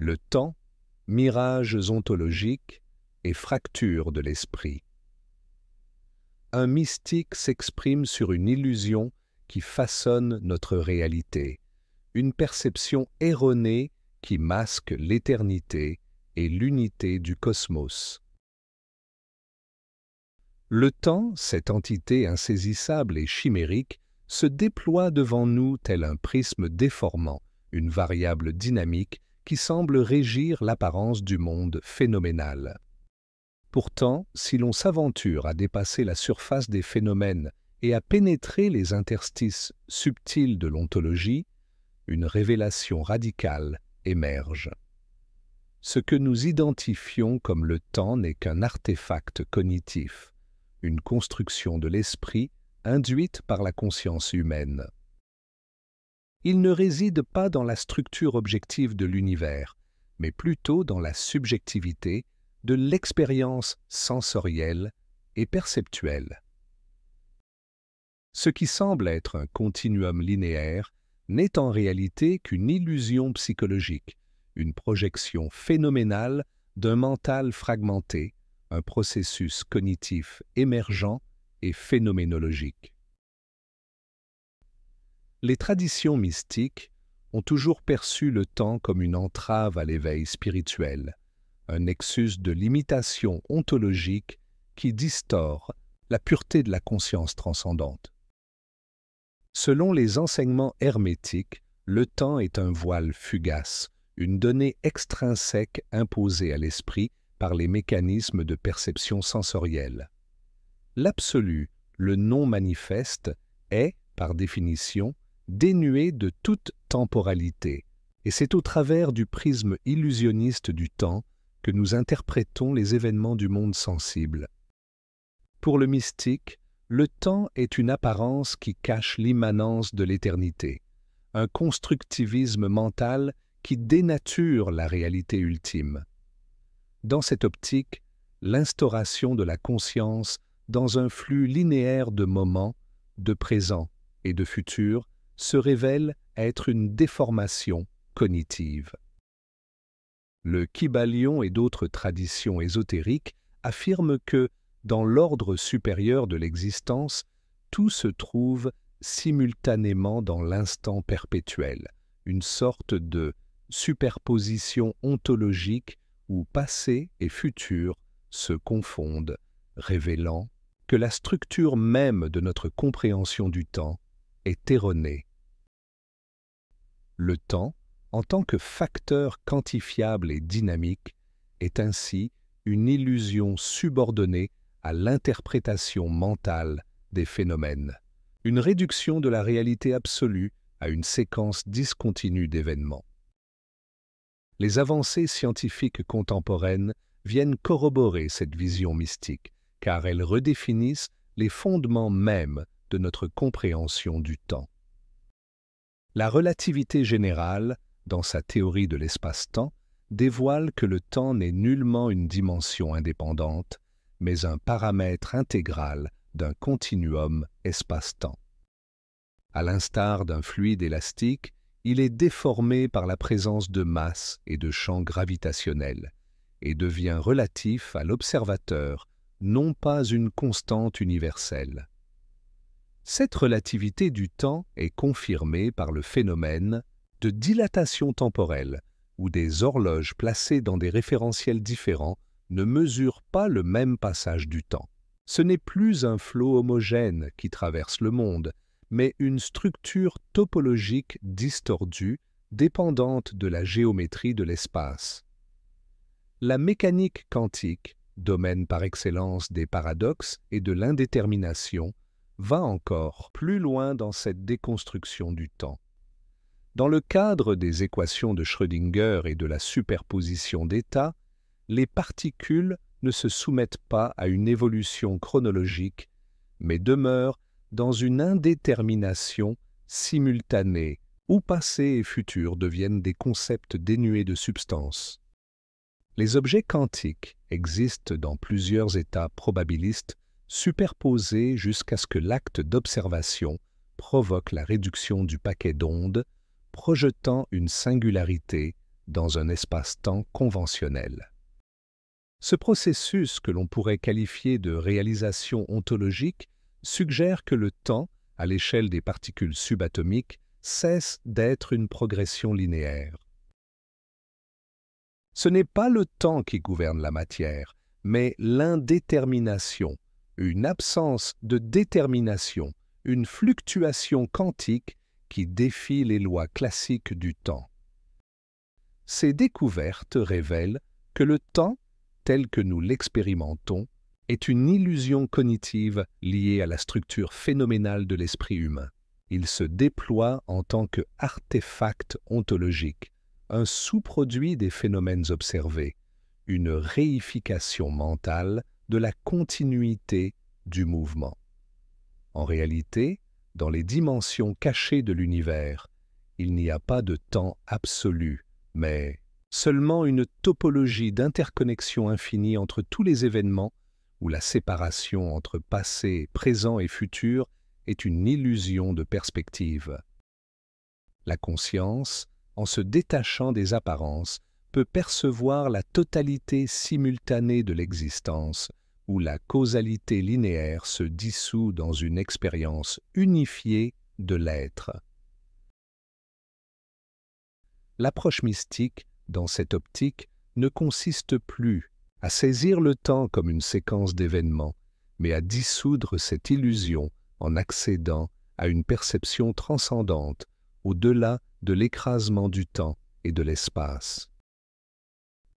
le temps, mirages ontologiques et fractures de l'esprit. Un mystique s'exprime sur une illusion qui façonne notre réalité, une perception erronée qui masque l'éternité et l'unité du cosmos. Le temps, cette entité insaisissable et chimérique, se déploie devant nous tel un prisme déformant, une variable dynamique qui semble régir l'apparence du monde phénoménal. Pourtant, si l'on s'aventure à dépasser la surface des phénomènes et à pénétrer les interstices subtils de l'ontologie, une révélation radicale émerge. Ce que nous identifions comme le temps n'est qu'un artefact cognitif, une construction de l'esprit induite par la conscience humaine. Il ne réside pas dans la structure objective de l'univers, mais plutôt dans la subjectivité de l'expérience sensorielle et perceptuelle. Ce qui semble être un continuum linéaire n'est en réalité qu'une illusion psychologique, une projection phénoménale d'un mental fragmenté, un processus cognitif émergent et phénoménologique. Les traditions mystiques ont toujours perçu le temps comme une entrave à l'éveil spirituel, un nexus de limitation ontologique qui distord la pureté de la conscience transcendante. Selon les enseignements hermétiques, le temps est un voile fugace, une donnée extrinsèque imposée à l'esprit par les mécanismes de perception sensorielle. L'absolu, le non-manifeste, est, par définition, dénué de toute temporalité, et c'est au travers du prisme illusionniste du temps que nous interprétons les événements du monde sensible. Pour le mystique, le temps est une apparence qui cache l'immanence de l'éternité, un constructivisme mental qui dénature la réalité ultime. Dans cette optique, l'instauration de la conscience dans un flux linéaire de moments, de présent et de futur se révèle être une déformation cognitive. Le Kybalion et d'autres traditions ésotériques affirment que, dans l'ordre supérieur de l'existence, tout se trouve simultanément dans l'instant perpétuel, une sorte de superposition ontologique où passé et futur se confondent, révélant que la structure même de notre compréhension du temps est erronée. Le temps, en tant que facteur quantifiable et dynamique, est ainsi une illusion subordonnée à l'interprétation mentale des phénomènes, une réduction de la réalité absolue à une séquence discontinue d'événements. Les avancées scientifiques contemporaines viennent corroborer cette vision mystique, car elles redéfinissent les fondements mêmes de notre compréhension du temps. La relativité générale, dans sa théorie de l'espace-temps, dévoile que le temps n'est nullement une dimension indépendante, mais un paramètre intégral d'un continuum espace-temps. À l'instar d'un fluide élastique, il est déformé par la présence de masse et de champs gravitationnels, et devient relatif à l'observateur, non pas une constante universelle. Cette relativité du temps est confirmée par le phénomène de dilatation temporelle, où des horloges placées dans des référentiels différents ne mesurent pas le même passage du temps. Ce n'est plus un flot homogène qui traverse le monde, mais une structure topologique distordue, dépendante de la géométrie de l'espace. La mécanique quantique, domaine par excellence des paradoxes et de l'indétermination, va encore plus loin dans cette déconstruction du temps. Dans le cadre des équations de Schrödinger et de la superposition d'états, les particules ne se soumettent pas à une évolution chronologique, mais demeurent dans une indétermination simultanée où passé et futur deviennent des concepts dénués de substance. Les objets quantiques existent dans plusieurs états probabilistes superposés jusqu'à ce que l'acte d'observation provoque la réduction du paquet d'ondes, projetant une singularité dans un espace-temps conventionnel. Ce processus, que l'on pourrait qualifier de réalisation ontologique, suggère que le temps, à l'échelle des particules subatomiques, cesse d'être une progression linéaire. Ce n'est pas le temps qui gouverne la matière, mais l'indétermination, une absence de détermination, une fluctuation quantique qui défie les lois classiques du temps. Ces découvertes révèlent que le temps, tel que nous l'expérimentons, est une illusion cognitive liée à la structure phénoménale de l'esprit humain. Il se déploie en tant qu'artefact ontologique, un sous-produit des phénomènes observés, une réification mentale de la continuité du mouvement. En réalité, dans les dimensions cachées de l'univers, il n'y a pas de temps absolu, mais seulement une topologie d'interconnexion infinie entre tous les événements où la séparation entre passé, présent et futur est une illusion de perspective. La conscience, en se détachant des apparences, peut percevoir la totalité simultanée de l'existence, où la causalité linéaire se dissout dans une expérience unifiée de l'être. L'approche mystique, dans cette optique, ne consiste plus à saisir le temps comme une séquence d'événements, mais à dissoudre cette illusion en accédant à une perception transcendante, au-delà de l'écrasement du temps et de l'espace.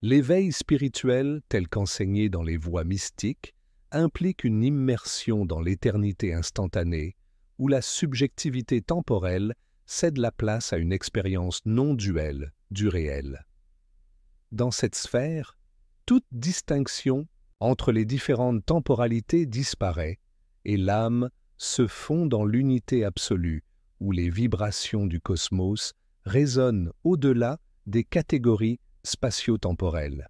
L'éveil spirituel, tel qu'enseigné dans les voies mystiques, implique une immersion dans l'éternité instantanée, où la subjectivité temporelle cède la place à une expérience non duelle du réel. Dans cette sphère, toute distinction entre les différentes temporalités disparaît et l'âme se fond dans l'unité absolue, où les vibrations du cosmos résonnent au-delà des catégories spatio-temporelles.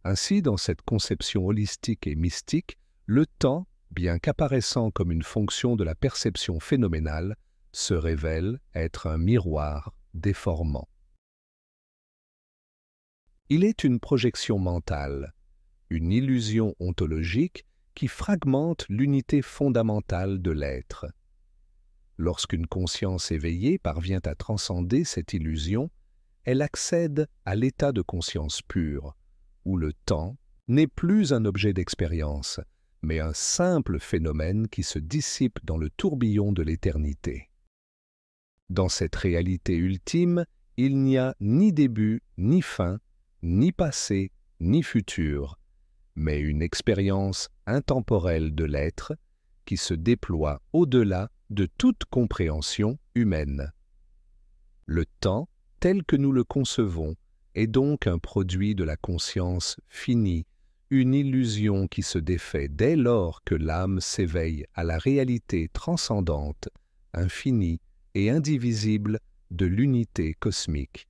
Ainsi, dans cette conception holistique et mystique, le temps, bien qu'apparaissant comme une fonction de la perception phénoménale, se révèle être un miroir déformant. Il est une projection mentale, une illusion ontologique qui fragmente l'unité fondamentale de l'être. Lorsqu'une conscience éveillée parvient à transcender cette illusion, elle accède à l'état de conscience pure, où le temps n'est plus un objet d'expérience, mais un simple phénomène qui se dissipe dans le tourbillon de l'éternité. Dans cette réalité ultime, il n'y a ni début, ni fin, ni passé, ni futur, mais une expérience intemporelle de l'être qui se déploie au-delà de toute compréhension humaine. Le temps, tel que nous le concevons, est donc un produit de la conscience finie, une illusion qui se défait dès lors que l'âme s'éveille à la réalité transcendante, infinie et indivisible de l'unité cosmique.